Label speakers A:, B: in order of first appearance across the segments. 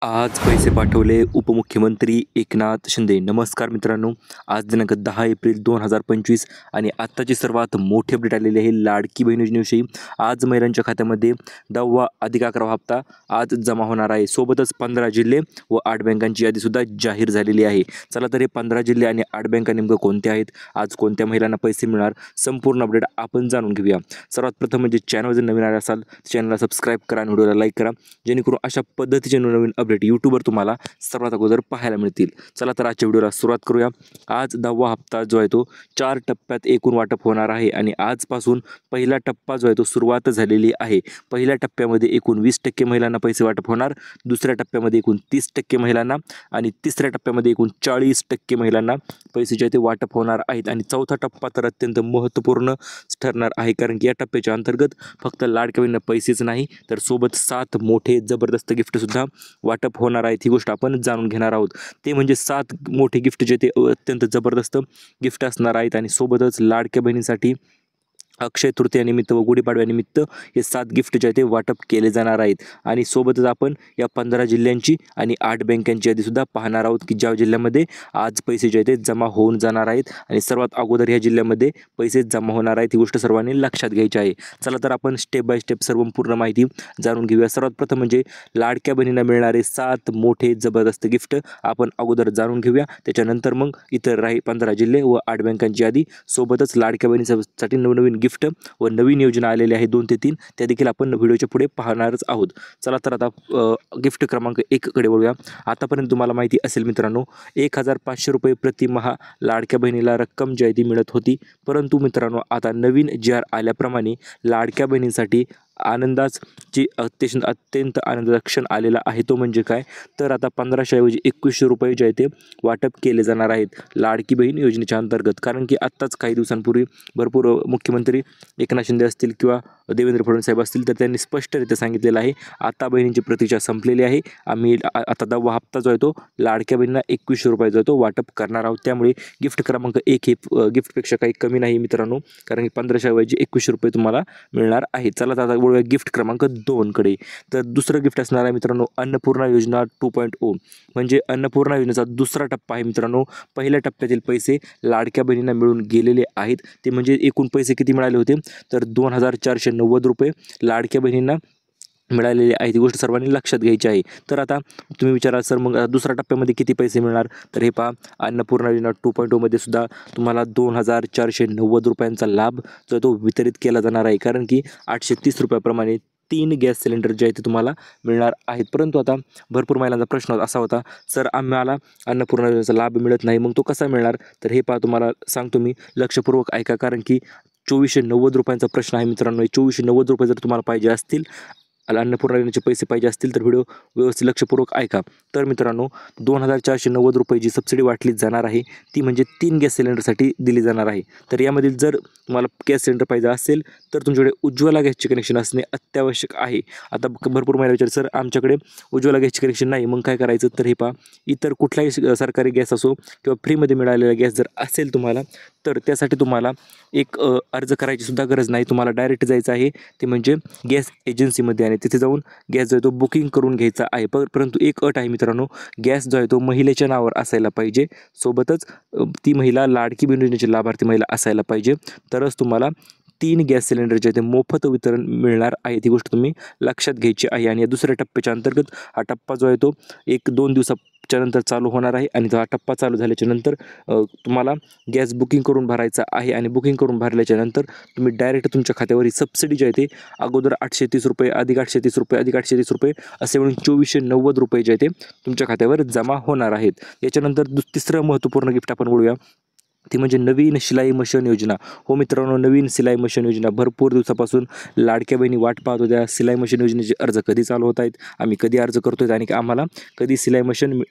A: आज पैसे पाठवले उपमुख्यमंत्री एकनाथ शिंदे. नमस्कार मित्रांनो, आज दिनांक 10 एप्रिल 2025 आणि आत्ताची सर्वात मोठी अपडेट आलेली आहे लाडकी बहीण योजनेविषयी. आज महिलांच्या खात्यामध्ये 10वा अधिक 11वा हप्ता आज जमा होणार आहे. सोबतच 15 जिल्हे व 8 बँकांची यादीसुद्धा जाहीर झालेली आहे. चला तर हे 15 जिल्हे आणि 8 बँका नेमकं कोणत्या आहेत, आज कोणत्या महिलांना पैसे मिळणार, संपूर्ण अपडेट आपण जाणून घेऊया. सर्वात प्रथम म्हणजे चॅनल जर नवीन आले असाल चॅनलला सबस्क्राईब करा आणि व्हिडिओला लाईक करा, जेणेकरून अशा पद्धतीचे नवीन अपडेट यूट्यूबवर तुम्हाला सर्वात अगोदर पाहायला मिळतील. चला तर आजच्या व्हिडिओला सुरुवात करूया. आज 10वा हप्ता जो आहे तो 4 टप्प्यात एकूण वाटप होणार आहे आणि आजपासून पहिला टप्पा जो आहे तो सुरुवात झालेली आहे. पहिल्या टप्प्यामध्ये एकूण 20% महिलांना पैसे वाटप होणार, दुसऱ्या टप्प्यामध्ये एकूण 30% महिलांना आणि तिसऱ्या टप्प्यामध्ये एकूण 40% महिलांना पैसे जे आहे ते वाटप होणार आहेत. आणि चौथा टप्पा तर अत्यंत महत्त्वपूर्ण ठरणार आहे, कारण की या टप्प्याच्या अंतर्गत फक्त लाडक्या बहिणींना पैसेच नाही तर सोबत 7 मोठे जबरदस्त गिफ्टसुद्धा वाटप होणार आहेत. ही गोष्ट आपण जाणून घेणार आहोत. ते म्हणजे 7 मोठे गिफ्ट जे ते अत्यंत जबरदस्त गिफ्ट असणार आहेत आणि सोबतच लाडक्या बहिणीसाठी अक्षय तृतीयानिमित्त व गुढीपाडव्यानिमित्त हे 7 गिफ्ट जे आहे ते वाटप केले जाणार आहेत. आणि सोबतच आपण या 15 जिल्ह्यांची आणि 8 बँकांची यादीसुद्धा पाहणार आहोत की ज्या जिल्ह्यामध्ये आज पैसे जे आहे ते जमा होऊन जाणार आहेत आणि सर्वात अगोदर ह्या जिल्ह्यामध्ये पैसे जमा होणार आहेत. ही गोष्ट सर्वांनी लक्षात घ्यायची आहे. चला तर आपण स्टेप बाय स्टेप सर्व पूर्ण माहिती जाणून घेऊया. सर्वात प्रथम म्हणजे लाडक्या बहिणींना मिळणारे 7 मोठे जबरदस्त गिफ्ट आपण अगोदर जाणून घेऊया. त्याच्यानंतर मग इतर 15 जिल्हे व 8 बँकांची यादी, सोबतच लाडक्या बहिणीसाठी नवनवीन गिफ्ट व नवीन योजना आलेली आहे 2 ते 3, त्या देखील आपण व्हिडिओच्या पुढे पाहणारच आहोत. चला तर आता गिफ्ट क्रमांक 1 कडे वळूया. आतापर्यंत तुम्हाला माहिती असेल मित्रांनो, 1500 रुपये प्रतिमाह लाडक्या बहिणीला रक्कम जी आहे ती मिळत होती. परंतु मित्रांनो, आता नवीन GR आल्याप्रमाणे लाडक्या बहिणींसाठी आनंदाची अत्यंत आनंदाचा क्षण आलेला आहे. तो म्हणजे काय, तर आता 1500 ऐवजी 2100 रुपये जे आहे ते वाटप केले जाणार आहेत लाडकी बहीण योजनेच्या अंतर्गत. कारण की आत्ताच काही दिवसांपूर्वी भरपूर मुख्यमंत्री एकनाथ शिंदे असतील किंवा देवेंद्र फडणवीस साहेब असतील तर त्यांनी स्पष्टरित्या सांगितलेलं आहे, आता बहिणींची प्रतीक्षा संपलेली आहे. आम्ही आता 10वा हप्ता जो आहे तो लाडक्या बहिणींना 2100 रुपये जो आहे तो वाटप करणार आहोत. त्यामुळे गिफ्ट क्रमांक 1 हे गिफ्टपेक्षा काही कमी नाही मित्रांनो, कारण की 1500 ऐवजी 2100 रुपये तुम्हाला मिळणार आहे. चला तर आता वळूया गिफ्ट क्रमांक 2 कडे. तर दुसरं गिफ्ट असणार आहे मित्रांनो अन्नपूर्णा योजना 2.0, म्हणजे अन्नपूर्णा योजनेचा दुसरा टप्पा आहे मित्रांनो. पहिल्या टप्प्यातील पैसे लाडक्या बहिणींना मिळून गेलेले आहेत. ते म्हणजे एकूण पैसे किती मिळाले होते, तर 2490 रुपये लाडक्या बहिणींना मिळालेले आहेत. ही गोष्ट सर्वांनी लक्षात घ्यायची आहे. तर आता तुम्ही विचाराल सर मग दुसऱ्या टप्प्यामध्ये किती पैसे मिळणार, तर हे पहा, अन्नपूर्णा योजना 2.0 मध्ये सुद्धा तुम्हाला 2490 रुपयांचा लाभ जो आहे तो वितरित केला जाणार आहे. कारण की 830 रुपयाप्रमाणे 3 गॅस सिलेंडर जे आहे ते तुम्हाला मिळणार आहेत. परंतु आता भरपूर महिलांचा प्रश्न असा होता, सर आम्हाला अन्नपूर्णा योजनेचा लाभ मिळत नाही, मग तो कसा मिळणार, तर हे पहा तुम्हाला सांगतो मी, लक्षपूर्वक ऐका. कारण की 2490 रुपयांचा प्रश्न आहे मित्रांनो. 2490 रुपये जर तुम्हाला पाहिजे असतील, अन्नपूर्णा योजनेचे पैसे पाहिजे असतील तर व्हिडिओ व्यवस्थित लक्षपूर्वक ऐका. तर मित्रांनो 2490 रुपये जी सबसिडी वाटली जाणार आहे ती म्हणजे 3 गॅस सिलेंडरसाठी दिली जाणार आहे. तर यामधील जर तुम्हाला गॅस सिलेंडर पाहिजे असेल तर तुमच्याकडे उज्ज्वला गॅसचे कनेक्शन असणे अत्यावश्यक आहे. आता भरपूर महिला विचार, सर आमच्याकडे उज्ज्वला गॅसचे कनेक्शन नाही, मग काय करायचं, तर हे पहा, इतर कुठलाही सरकारी गॅस असो किंवा फ्रीमध्ये मिळालेला गॅस जर असेल तुम्हाला, तर त्यासाठी तुम्हाला एक अर्ज करायची सुद्धा गरज नाही. तुम्हाला डायरेक्ट जायचं आहे ते म्हणजे गॅस एजन्सीमध्ये आणि तिथे जाऊन गॅस जो आहे तो बुकिंग करून घ्यायचा आहे. परंतु एक अट आहे मित्रांनो, गॅस जो आहे तो महिलेच्या नावावर असायला पाहिजे. सोबतच ती महिला लाडकी बहीण योजनेची लाभार्थी महिला असायला पाहिजे, तरच तुम्हाला 3 गॅस सिलेंडर जे आहे ते मोफत वितरण मिळणार आहे. ही गोष्ट तुम्ही लक्षात घ्यायची आहे. आणि या दुसऱ्या टप्प्याच्या अंतर्गत हा टप्पा जो आहे तो 1-2 दिवसाच्या नंतर चालू होणार आहे. आणि हा टप्पा चालू झाल्याच्या नंतर तुम्हाला गॅस बुकिंग करून भरायचा आहे. आणि बुकिंग करून भरल्याच्या नंतर तुम्ही डायरेक्ट तुमच्या खात्यावर ही सबसिडी जी आहे ते अगोदर 830 रुपये अधिक 830 रुपये अधिक 830 रुपये असे म्हणून 2490 रुपये जे आहे ते तुमच्या खात्यावर जमा होणार आहेत. याच्यानंतर तिसरं महत्त्वपूर्ण गिफ्ट आपण बोलूया, ती म्हणजे नवीन शिलाई मशीन योजना. हो मित्रांनो, नवीन सिलाई मशीन योजना भरपूर दिवसापासून लाडक्या बहिणी वाट पाहत होत्या. सिलाई मशीन योजनेचे अर्ज कधी चालू होत आहेत, आम्ही कधी अर्ज करतोय आणि आम्हाला कधी सिलाई मशीन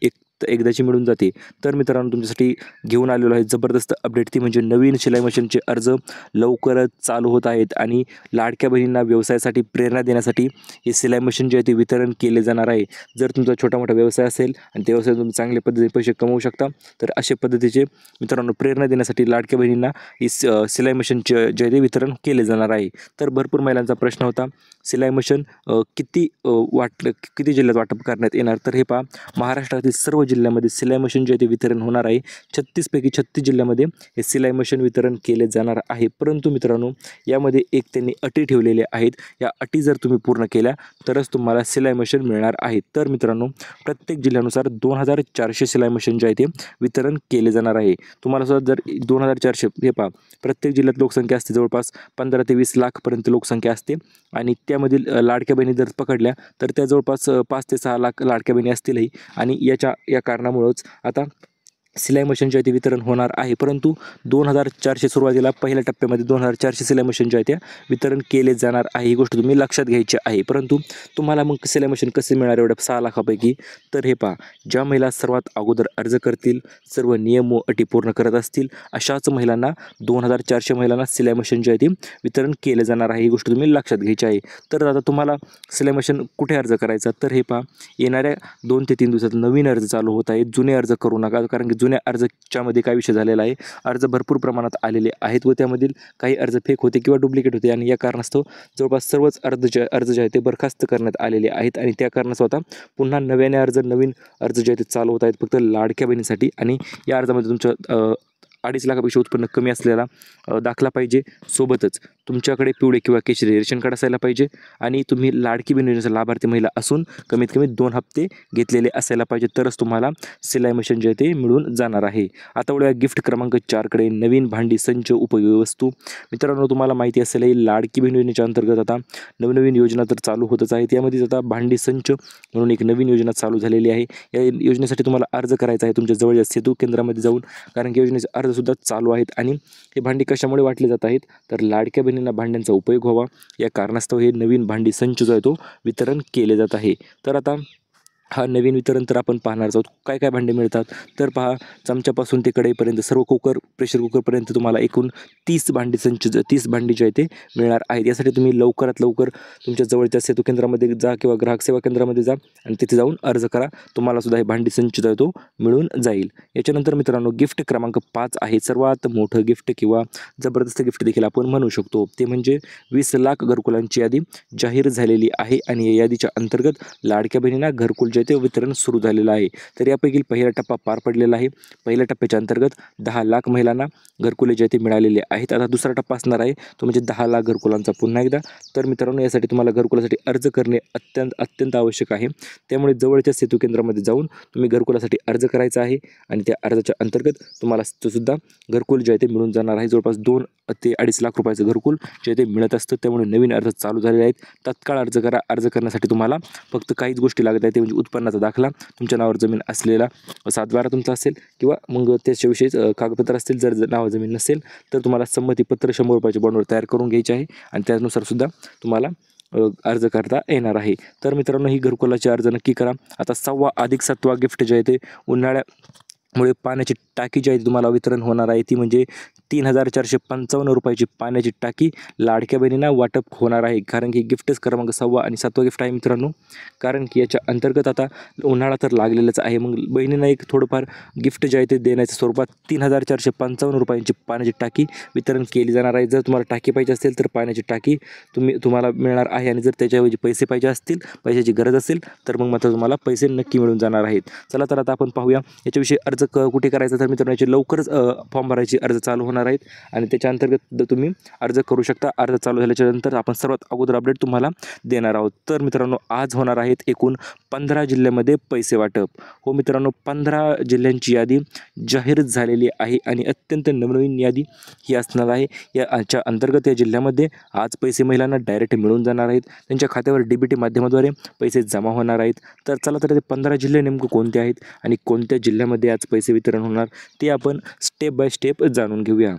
A: एकदाची मिळून जाते. तर मित्रांनो तुमच्यासाठी घेऊन आलेलो आहे जबरदस्त अपडेट, ती म्हणजे नवीन शिलाई मशीनचे अर्ज लवकरच चालू होत आहेत. आणि लाडक्या बहिणींना व्यवसायासाठी प्रेरणा देण्यासाठी हे सिलाई मशीन जे आहे ते वितरण केले जाणार आहे. जर तुमचा छोटा मोठा व्यवसाय असेल आणि त्या व्यवसायात तुम्ही चांगल्या पद्धतीने पैसे कमवू शकता, तर अशा पद्धतीचे मित्रांनो प्रेरणा देण्यासाठी लाडक्या बहिणींना ही सिलाई मशीनचे जे आहे ते वितरण केले जाणार आहे. तर भरपूर महिलांचा प्रश्न होता, सिलाई मशीन किती जिल्ह्यात वाटप करण्यात येणार, तर हे पहा महाराष्ट्रातील सर्व जिल्ह्यामध्ये सिलाई मशीन जे आहे ते वितरण होणार आहे. 36 पैकी 36 जिल्ह्यामध्ये हे सिलाई मशीन वितरण केले जाणार आहे. परंतु मित्रांनो, यामध्ये एक त्यांनी अटी ठेवलेल्या आहेत. या अटी जर तुम्ही पूर्ण केल्या तरच तुम्हाला सिलाई मशीन मिळणार आहे. तर मित्रांनो, प्रत्येक जिल्ह्यानुसार 2400 सिलाई मशीन जे आहे ते वितरण केले जाणार आहे. तुम्हाला सुद्धा जर 2400 हे पहा, प्रत्येक जिल्ह्यात लोकसंख्या असते जवळपास 15 ते 20 लाखपर्यंत लोकसंख्या असते आणि त्यामधील लाडक्या बहिणी जर पकडल्या तर त्या जवळपास 5 ते 6 लाख लाडक्या बहिणी असतीलही आणि या कारणामुळंच आता सिलाई मशीन जे आहे ते वितरण होणार आहे. परंतु 2400 सुरुवातीला पहिल्या टप्प्यामध्ये 2400 सिलाई मशीन जे आहे त्या वितरण केले जाणार आहे. ही गोष्ट तुम्ही लक्षात घ्यायची आहे. परंतु तुम्हाला मग सिलाई मशीन कसे मिळणार एवढ्या 6 लाखापैकी, तर हे पहा, ज्या महिला सर्वात अगोदर अर्ज करतील, सर्व नियम व अटी पूर्ण करत असतील, अशाच महिलांना 2400 महिलांना सिलाई मशीन जे आहे ते वितरण केले जाणार आहे. ही गोष्ट तुम्ही लक्षात घ्यायची आहे. तर आता तुम्हाला सिलाई मशीन कुठे अर्ज करायचा, तर हे पहा, येणाऱ्या 2 ते 3 दिवसात नवीन अर्ज चालू होत आहे. जुने अर्ज करू नका, कारण की जुन्या अर्जाच्यामध्ये काय विषय झालेला आहे, अर्ज भरपूर प्रमाणात आलेले आहेत व त्यामधील काही अर्ज फेक होते किंवा डुप्लिकेट होते आणि या कारणास्तव जवळपास सर्वच अर्ज जे आहे ते बरखास्त करण्यात आलेले आहेत आणि त्या कारणास्तव आता पुन्हा नवीन अर्ज जे आहेत ते चालू होत आहेत फक्त लाडक्या बहिणीसाठी. आणि या अर्जामध्ये तुमचं 2.5 लाखापेक्षा उत्पन्न कमी असलेला दाखला पाहिजे. सोबतच तुमच्याकडे पिवळे किंवा केशरी रेशन कार्ड असायला पाहिजे आणि तुम्ही लाडकी बहीण योजनेचा लाभार्थी महिला असून कमीत कमी 2 हप्ते घेतलेले असायला पाहिजे, तरच तुम्हाला सिलाई मशीन जे आहे ते मिळून जाणार आहे. आता वळूया गिफ्ट क्रमांक 4 कडे. नवीन भांडी, संच, उपयोगी वस्तू. मित्रांनो, तुम्हाला माहिती असेल लाडकी बहीण योजनेच्या अंतर्गत आता नवनवीन योजना तर चालू होतच आहेत. यामध्ये आता भांडी संच म्हणून एक नवीन योजना चालू झालेली आहे. या योजनेसाठी तुम्हाला अर्ज करायचा आहे तुमच्या जवळच्या सेतू केंद्रामध्ये जाऊन, कारण की योजनेचे अर्ज सुद्धा चालू आहेत. आणि हे भांडी कशामुळे वाटले जात आहेत, तर लाडक्या बहिणींना भांड्यांचा उपयोग व्हावा या कारणास्तव हे नवीन भांडी संच जो आहे तो वितरण केले जात आहे. तर आता हा नवीन वितरण तर आपण पाहणार आहोत. काय काय भांडे मिळतात, तर पहा, चमच्यापासून ते कढईपर्यंत सर्व प्रेशर कुकरपर्यंत तुम्हाला एकूण 30 भांडी जे आहे ते मिळणार आहेत. यासाठी तुम्ही लवकरात लवकर तुमच्या जवळच्या सेतू केंद्रामध्ये जा किंवा ग्राहक सेवा केंद्रामध्ये जा आणि तिथे जाऊन अर्ज करा. तुम्हाला सुद्धा हे भांडी संच जो आहे तो मिळून जाईल. याच्यानंतर मित्रांनो, गिफ्ट क्रमांक 5 आहे. सर्वात मोठं गिफ्ट किंवा जबरदस्त गिफ्ट देखील आपण म्हणू शकतो. ते म्हणजे 20 लाख घरकुलांची यादी जाहीर झालेली आहे आणि या यादीच्या अंतर्गत लाडक्या बहिणींना घरकुल ते वितरण सुरू झालेलं आहे. तर यापैकी पहिला टप्पा पार पडलेला आहे. पहिल्या टप्प्याच्या अंतर्गत 10 लाख महिलांना घरकुले जे ते मिळालेले आहेत. आता दुसरा टप्पा असणार आहे तो म्हणजे 10 लाख घरकुलांचा. पुन्हा एकदा, तर मित्रांनो, यासाठी तुम्हाला घरकुलासाठी अर्ज करणे अत्यंत आवश्यक आहे. त्यामुळे जवळच्या सेतू केंद्रामध्ये जाऊन तुम्ही घरकुलासाठी अर्ज करायचा आहे आणि त्या अर्जाच्या अंतर्गत तुम्हाला सुद्धा घरकुल जे आहे ते मिळून जाणार आहे. जवळपास 2 ते 2.5 लाख रुपयाचं घरकुल जे ते मिळत असतं. त्यामुळे नवीन अर्ज चालू झालेले आहेत. तात्काळ अर्ज करा. अर्ज करण्यासाठी तुम्हाला फक्त काहीच गोष्टी लागत आहेत, ते म्हणजे उत्पन्नाचा दाखला, तुमच्या नावावर जमीन असलेला 7/12 तुमचा असेल किंवा मग त्याच्याविषयी कागदपत्र असतील. जर नावावर जमीन नसेल तर तुम्हाला संमतीपत्र 100 रुपयाच्या बॉन्डवर तयार करून घ्यायचे आहे आणि त्यानुसार सुद्धा तुम्हाला अर्ज करता येणार आहे. तर मित्रांनो, ही घरकुलाची अर्ज नक्की करा. आता 6वा अधिक 7वा गिफ्ट जे आहे ते उन्हाळ्यामुळे पाण्याची टाकी जी आहे तुम्हाला वितरण होणार आहे. ती म्हणजे 3455 रुपयाची पाण्याची टाकी लाडक्या बहिणींना वाटप होणार आहे. कारण की गिफ्टच क्रमांक 6वा आणि 7वा गिफ्ट आहे मित्रांनो. कारण की याच्या अंतर्गत आता उन्हाळा तर लागलेलाच आहे. मग बहिणींना एक थोडंफार गिफ्ट जे आहे ते देण्याच्या स्वरूपात 3455 रुपयांची पाण्याची टाकी वितरण केली जाणार आहे. जर तुम्हाला टाकी पाहिजे असेल तर पाण्याची टाकी तुम्हाला मिळणार आहे आणि जर त्याच्याऐवजी पैसे पाहिजे असतील, पैशाची गरज असेल, तर मग मात्र तुम्हाला पैसे नक्की मिळून जाणार आहेत. चला तर आता आपण पाहूया याच्याविषयी अर्ज कुठे करायचा. तर मित्रांनो, याची लवकरच फॉर्म भरायची अर्ज चालू होणार आहेत आणि त्याच्या अंतर्गत तुम्ही अर्ज करू शकता. अर्ज चालू झाल्याच्या नंतर आपण सर्वात अगोदर अपडेट तुम्हाला देणार आहोत. तर मित्रांनो, आज होणार आहेत एकूण 15 जिल्ह्यामध्ये पैसे वाटप. हो मित्रांनो, 15 जिल्ह्यांची यादी जाहीर झालेली आहे आणि अत्यंत नवनवीन यादी ही असणार आहे. याच्या अंतर्गत या जिल्ह्यामध्ये आज पैसे महिलांना डायरेक्ट मिळून जाणार आहेत. त्यांच्या खात्यावर DBT माध्यमाद्वारे पैसे जमा होणार आहेत. तर चला तर ते 15 जिल्हे नेमकं कोणते आहेत आणि कोणत्या जिल्ह्यामध्ये आज पैसे वितरण होणार ते आपण स्टेप बाय स्टेप जाणून घेऊया.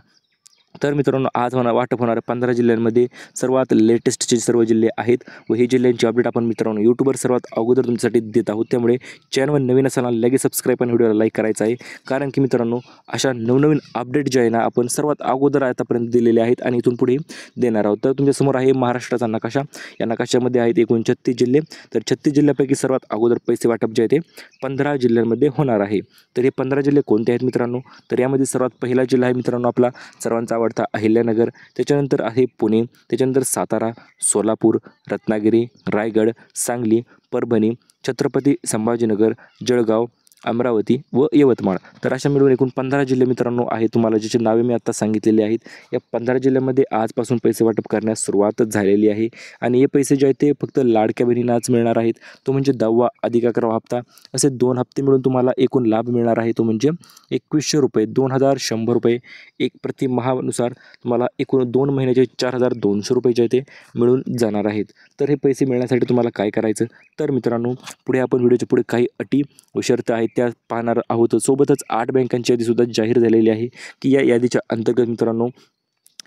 A: तर मित्रांनो, आज वाटप होणाऱ्या 15 जिल्ह्यांमध्ये सर्वात लेटेस्टचे सर्व जिल्हे आहेत व हे जिल्ह्यांची अपडेट आपण मित्रांनो यूट्यूबवर सर्वात अगोदर तुमच्यासाठी देत आहोत. त्यामुळे चॅनलवर नवीन असाल लगेच सबस्क्राईब आणि व्हिडिओला लाईक करायचा आहे. कारण की मित्रांनो, अशा नवनवीन अपडेट जे आहे ना आपण सर्वात अगोदर आतापर्यंत दिलेले आहेत आणि इथून पुढे देणार आहोत. तर तुमच्यासमोर आहे महाराष्ट्राचा नकाशा. या नकाशामध्ये आहेत एकूण 36 जिल्हे. तर 36 जिल्ह्यापैकी सर्वात अगोदर पैसे वाटप जे आहे ते 15 जिल्ह्यांमध्ये होणार आहे. तर हे 15 जिल्हे कोणते आहेत मित्रांनो, तर यामध्ये सर्वात पहिला जिल्हा आहे मित्रांनो आपला सर्वांचा आवडता अहिल्यानगर, त्याच्यानंतर आहे पुणे, त्याच्यानंतर सातारा, सोलापूर, रत्नागिरी, रायगड, सांगली, परभणी, छत्रपती संभाजीनगर, जळगाव, अमरावती व यवतमाळ. तर अशा मिळून एकूण 15 जिल्हे मित्रांनो आहे, तुम्हाला ज्याची नावे मी आता सांगितलेली आहेत. या 15 जिल्ह्यामध्ये आजपासून पैसे वाटप करण्यास सुरुवातच झालेली आहे आणि हे पैसे जे आहेत ते फक्त लाडक्या बहिणींनाच मिळणार आहेत. तो म्हणजे 10वा अधिक 11वा हप्ता, असे 2 हप्ते मिळून तुम्हाला एकूण लाभ मिळणार आहे. तो म्हणजे 2100 रुपये, 2100 रुपये एक प्रति माहानुसार तुम्हाला एकूण 2 महिन्याचे 4200 रुपये जे आहे ते मिळून जाणार आहेत. तर हे पैसे मिळण्यासाठी तुम्हाला काय करायचं, तर मित्रांनो पुढे आपण व्हिडिओच्या पुढे काही अटी व शर्ती आहेत त्या पाहणार आहोत. सोबतच 8 बँकांची यादीसुद्धा जाहीर झालेली आहे की या यादीच्या अंतर्गत मित्रांनो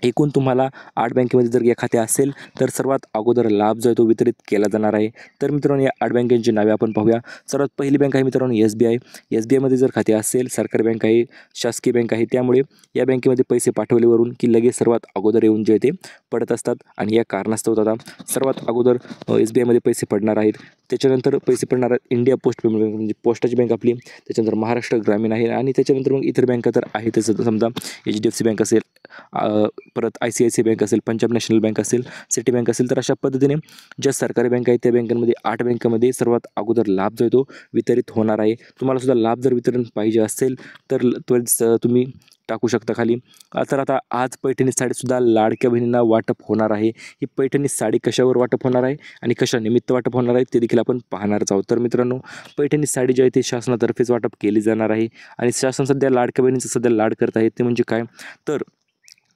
A: एकूण तुम्हाला 8 बँकेमध्ये जर या खाते असेल तर सर्वात अगोदर लाभ जो आहे तो वितरित केला जाणार आहे. तर मित्रांनो या 8 बँकांची नावे आपण पाहूया. सर्वात पहिली बँक आहे मित्रांनो SBI. SBIमध्ये जर खाते असेल, सरकारी बँक आहे, शासकीय बँक आहे, त्यामुळे या बँकेमध्ये पैसे पाठवल्यावरून की लगेच सर्वात अगोदर येऊन जे ते पडत असतात आणि या कारणास्तव आता सर्वात अगोदर SBIमध्ये पैसे पडणार आहेत. त्याच्यानंतर पैसे पडणार आहेत इंडिया पोस्ट पेमेंट बँक, म्हणजे पोस्टाची बँक आपली, त्याच्यानंतर महाराष्ट्र ग्रामीण आहे आणि त्याच्यानंतर मग इतर बँका तर आहेतच. समजा HDFC बँक असेल, परत ICICI बँक असेल, पंजाब नॅशनल बँक असेल, सिटी बँक असेल. तर अशा पद्धतीने ज्या सरकारी बँक आहेत त्या बँकांमध्ये 8 बँकांमध्ये सर्वात अगोदर लाभ जो आहे तो वितरित होणार आहे. तुम्हाला सुद्धा लाभ जर वितरण पाहिजे असेल तर त्वरित तुम्ही टाकू शकता खाली. तर आता आज पैठणी साडीसुद्धा लाडक्या बहिणींना वाटप होणार आहे. ही पैठणी साडी कशावर वाटप होणार आहे आणि कशा निमित्त वाटप होणार आहे ते देखील आपण पाहणारच आहोत. तर मित्रांनो पैठणी साडी जी आहे ते शासनातर्फेच वाटप केली जाणार आहे आणि शासन सध्या लाडक्या बहिणींचा सध्या लाड करत आहे. ते म्हणजे काय, तर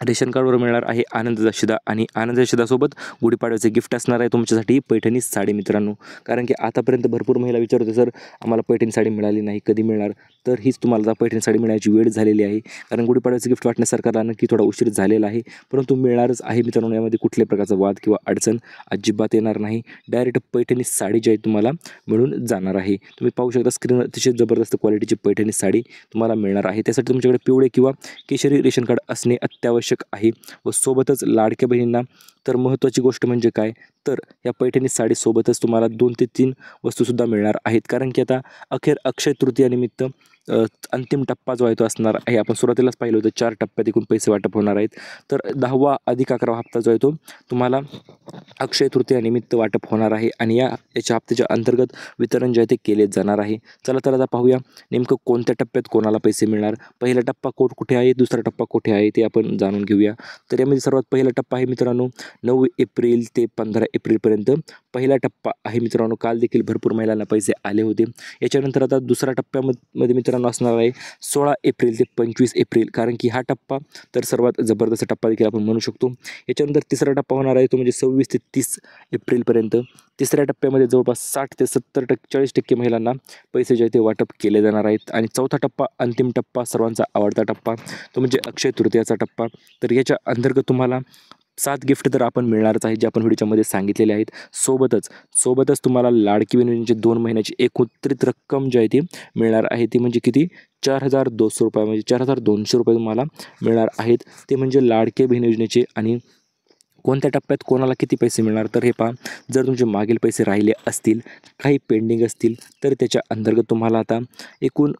A: रेशन कार्डवर मिळणार आहे आनंदाचा शिधा आणि आनंदाच्या शिधासोबत गुढीपाडव्याचे गिफ्ट असणार आहे तुमच्यासाठी पैठणी साडी मित्रांनो. कारण की आतापर्यंत भरपूर महिला विचारत होते, सर आम्हाला पैठणी साडी मिळाली नाही, कधी मिळणार. तर हीच तुम्हाला पैठणी साडी मिळण्याची वेळ झालेली आहे. कारण गुढीपाडव्याचे गिफ्ट वाटण्यास सरकारला नक्की थोडा उशीर झालेला आहे, परंतु मिळणारच आहे मित्रांनो. यामध्ये कुठल्याही प्रकारचा वाद किंवा अडचण अजिबात येणार नाही. डायरेक्ट पैठणी साडी जी आहे तुम्हाला मिळून जाणार आहे. तुम्ही पाहू शकता स्क्रीनवर अतिशय जबरदस्त क्वालिटीची पैठणी साडी तुम्हाला मिळणार आहे. त्यासाठी तुमच्याकडे पिवळे किंवा केशरी रेशन कार्ड असणे अत्यावश्यक आहे. व सोबतच लाडक्या बहिणींना तर महत्त्वाची गोष्ट म्हणजे काय, तर या पैठणी साडीसोबतच तुम्हाला 2 ते 3 वस्तूसुद्धा मिळणार आहेत. कारण की आता अखेर अक्षय तृतीयानिमित्त अंतिम टप्पा जो आहे तो असणार आहे. आपण सुरुवातीलाच पाहिलं होतं 4 टप्प्यात एकूण पैसे वाटप होणार आहेत. तर 10वा अधिक 11वा हप्ता जो आहे तो तुम्हाला अक्षय तृतीयानिमित्त वाटप होणार आहे आणि याच्या हप्त्याच्या अंतर्गत वितरण जे आहे ते केले जाणार आहे. चला तर आता पाहूया नेमकं कोणत्या टप्प्यात कोणाला पैसे मिळणार. पहिला टप्पा कुठे आहे, दुसरा टप्पा कुठे आहे ते आपण जाणून घेऊया. तर यामध्ये सर्वात पहिला टप्पा आहे मित्रांनो 9 एप्रिल ते 15 एप्रिलपर्यंत पहिला टप्पा आहे मित्रांनो. काल देखील भरपूर महिलांना पैसे आले होते. याच्यानंतर आता दुसरा टप्प्यामध्ये मित्रांनो असणार आहे 16 एप्रिल ते 25 एप्रिल, कारण की हा टप्पा तर सर्वात जबरदस्त टप्पा देखील आपण म्हणू शकतो. याच्यानंतर तिसरा टप्पा होणार आहे तो म्हणजे 26 ते 30 एप्रिलपर्यंत. तिसऱ्या टप्प्यामध्ये जवळपास 60 ते 40% महिलांना पैसे जे आहे ते वाटप केले जाणार आहेत. आणि चौथा टप्पा अंतिम टप्पा सर्वांचा आवडता टप्पा तो म्हणजे अक्षय तृतीयाचा टप्पा. तर याच्या अंतर्गत तुम्हाला 7 गिफ्ट तर आपण मिळणारच आहे, जे आपण व्हिडिओच्यामध्ये सांगितलेले आहेत. सोबतच तुम्हाला लाडकी बहिणींची 2 महिन्याची एकत्रित रक्कम जी आहे ती मिळणार आहे. ती म्हणजे किती, 4200 रुपये, म्हणजे 4200 रुपये तुम्हाला मिळणार आहेत. ते म्हणजे लाडके बहीण योजनेचे. आणि कोणत्या टप्प्यात कोणाला किती पैसे मिळणार, तर हे पहा, जर तुमचे मागील पैसे राहिले असतील, काही पेंडिंग असतील, तर त्याच्या अंतर्गत तुम्हाला आता एकूण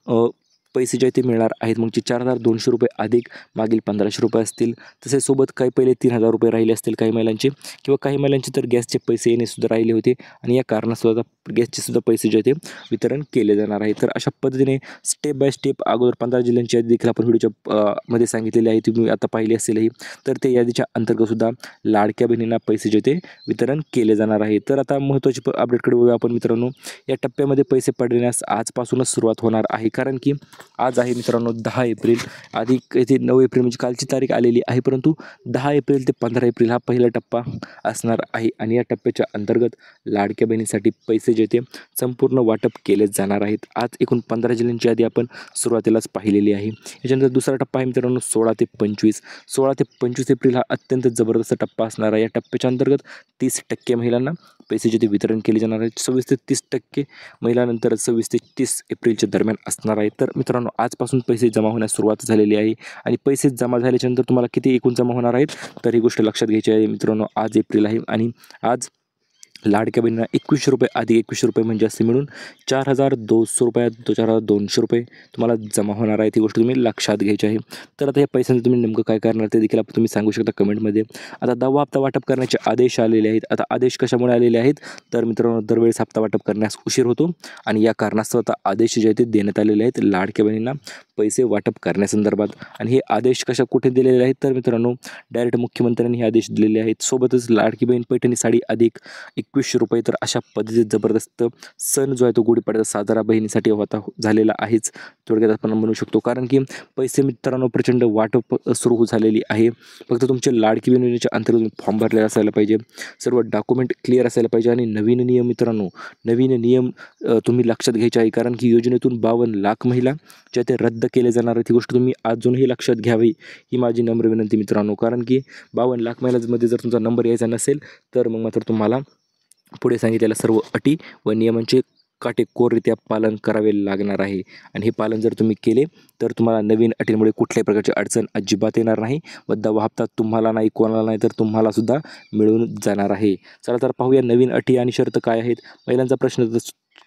A: पैसे जे ते मिळणार आहेत. मग 4200 रुपये अधिक मागील 1500 रुपये असतील. तसेच सोबत काही पहिले 3000 रुपये राहिले असतील काही महिलांचे, किंवा काही महिलांचे तर गॅसचे पैसे येणेसुद्धा राहिले होते आणि या कारणास्तव गॅसचे सुद्धा पैसे जे ते वितरण केले जाणार आहे. तर अशा पद्धतीने स्टेप बाय स्टेप अगोदर 15 जिल्ह्यांची यादी देखील आपण व्हिडिओच्या मध्ये सांगितलेली आहे, तुम्ही आता पाहिली असेलही. तर ते यादीच्या अंतर्गत सुद्धा लाडक्या बहिणींना पैसे जे ते वितरण केले जाणार आहे. तर आता महत्त्वाची अपडेटकडे बघूया आपण मित्रांनो. या टप्प्यामध्ये पैसे पडण्यास आजपासूनच सुरुवात होणार आहे. कारण की आज आहे मित्रांनो 10 एप्रिल, अधिक येथे 9 एप्रिल म्हणजे कालची तारीख आलेली आहे, परंतु 10 एप्रिल ते 15 एप्रिल हा पहिला टप्पा असणार आहे. आणि या टप्प्याच्या अंतर्गत लाडक्या बहिणीसाठी पैसे जे ते संपूर्ण वाटप केले जाणार आहेत. आज एकूण 15 जिल्ह्यांची यादी आपण सुरुवातीलाच पाहिलेली आहे. याच्यानंतर दुसरा टप्पा आहे मित्रांनो 16 ते 25 एप्रिल हा अत्यंत जबरदस्त टप्पा असणार आहे. या टप्प्याच्या अंतर्गत 30% महिलांना पैसे जे ते वितरण केले जाणार आहेत. 26 ते 30% महिलांनंतर 26 ते 30 एप्रिलच्या दरम्यान असणार आहे. तर मित्रांनो आजपासून पैसे जमा होण्यास सुरुवात झालेली आहे. आणि पैसे जमा झाल्याच्यानंतर तुम्हाला किती एकूण जमा होणार आहेत, तर ही गोष्ट लक्षात घ्यायची आहे मित्रांनो. आज एप्रिल आहे आणि आज लाडक्या बहिणींना 2100 रुपये अधिक 2100 रुपये म्हणजे असे मिळून 4200 रुपयात 4200 रुपये तुम्हाला जमा होणार आहे. ती गोष्ट तुम्ही लक्षात घ्यायची आहे. तर आता या पैशांचं तुम्ही नेमकं काय करणार ते देखील तुम्ही सांगू शकता कमेंटमध्ये. आता 10वा हप्ता वाटप करण्याचे आदेश आलेले आहेत. आता आदेश कशामुळे आलेले आहेत तर मित्रांनो, दरवेळेस हप्ता वाटप करण्यास उशीर होतो आणि या कारणास्तव आता आदेश जे आहेत ते देण्यात आलेले आहेत लाडक्या बहिणींना पैसे वाटप करण्यासंदर्भात. आणि हे आदेश कुठे दिलेले आहेत तर मित्रांनो, डायरेक्ट मुख्यमंत्र्यांनी हे आदेश दिलेले आहेत. सोबतच लाडकी बहीण पैठणी साडी अधिक 2100 रुपये. तर अशा पद्धतीत जबरदस्त सण जो आहे तो गुढीपाडवा साजरा बहिणीसाठी होता झालेला आहेच थोडक्यात आपण म्हणू शकतो. कारण की पैसे मित्रांनो प्रचंड वाटप सुरू झालेली आहे. फक्त तुमचे लाडकी बहीण योजनेच्या अंतर्गत फॉर्म भरलेला असायला पाहिजे, सर्व डॉक्युमेंट क्लिअर असायला पाहिजे आणि नवीन नियम मित्रांनो, नवीन नियम तुम्ही लक्षात घ्यायचे आहे. कारण की योजनेतून 52 लाख महिला ज्या ते रद्द केले जाणार आहेत ही गोष्ट तुम्ही अजूनही लक्षात घ्यावी, ही माझी नम्र विनंती मित्रांनो. कारण की 52 लाख महिलांमध्ये जर तुमचा नंबर यायचा नसेल तर मग मात्र तुम्हाला पुढे सांगितलेल्या सर्व अटी व नियमांचे काटेकोररित्या पालन करावे लागणार आहे. आणि हे पालन जर तुम्ही केले तर तुम्हाला नवीन अटींमुळे कुठल्याही प्रकारची अडचण अजिबात येणार नाही व 10वा हप्ता तुम्हाला नाही, कोणाला नाही, तर तुम्हाला सुद्धा मिळून जाणार आहे. चला तर पाहूया नवीन अटी आणि शर्त काय आहेत. महिलांचा प्रश्न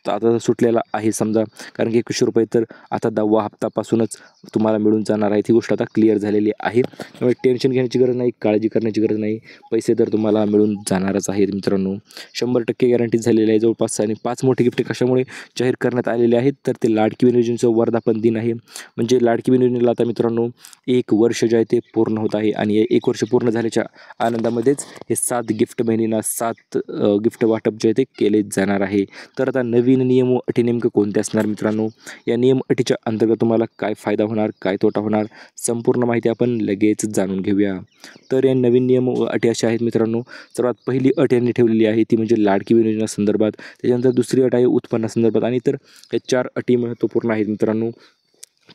A: आता सुटलेला आहे समजा, कारण की 2100 रुपये तर आता 10वा हप्तापासूनच तुम्हाला मिळून जाणार आहे. ही गोष्ट आता क्लिअर झालेली आहे. त्यामुळे टेन्शन घेण्याची गरज नाही, काळजी करण्याची गरज नाही. पैसे तर तुम्हाला मिळून जाणारच आहेत मित्रांनो. 100% गॅरंटी झालेली आहे जवळपास. आणि 5 मोठे गिफ्ट कशामुळे जाहीर करण्यात आलेले आहेत तर ते लाडकी बहीण योजनेचं वर्धापन दिन आहे. म्हणजे लाडकी बहीण योजनेला आता मित्रांनो 1 वर्ष जे आहे ते पूर्ण होत आहे आणि हे 1 वर्ष पूर्ण झाल्याच्या आनंदामध्येच हे 7 गिफ्ट बहिणींना 7 गिफ्ट वाटप जे आहे ते केले जाणार आहे. तर आता नवीन नियम व अटी नेमकं कोणते असणार मित्रांनो, या नियम अटीच्या अंतर्गत तुम्हाला काय फायदा होणार, काय तोटा होणार, संपूर्ण माहिती आपण लगेच जाणून घेऊया. तर या नवीन नियम व अटी अशा आहेत मित्रांनो. सर्वात पहिली अट यांनी ठेवलेली आहे ती म्हणजे लाडकी बहीण योजना संदर्भात. त्याच्यानंतर दुसरी अट आहे उत्पन्नासंदर्भात आणि तर या 4 अटी महत्त्वपूर्ण आहेत मित्रांनो.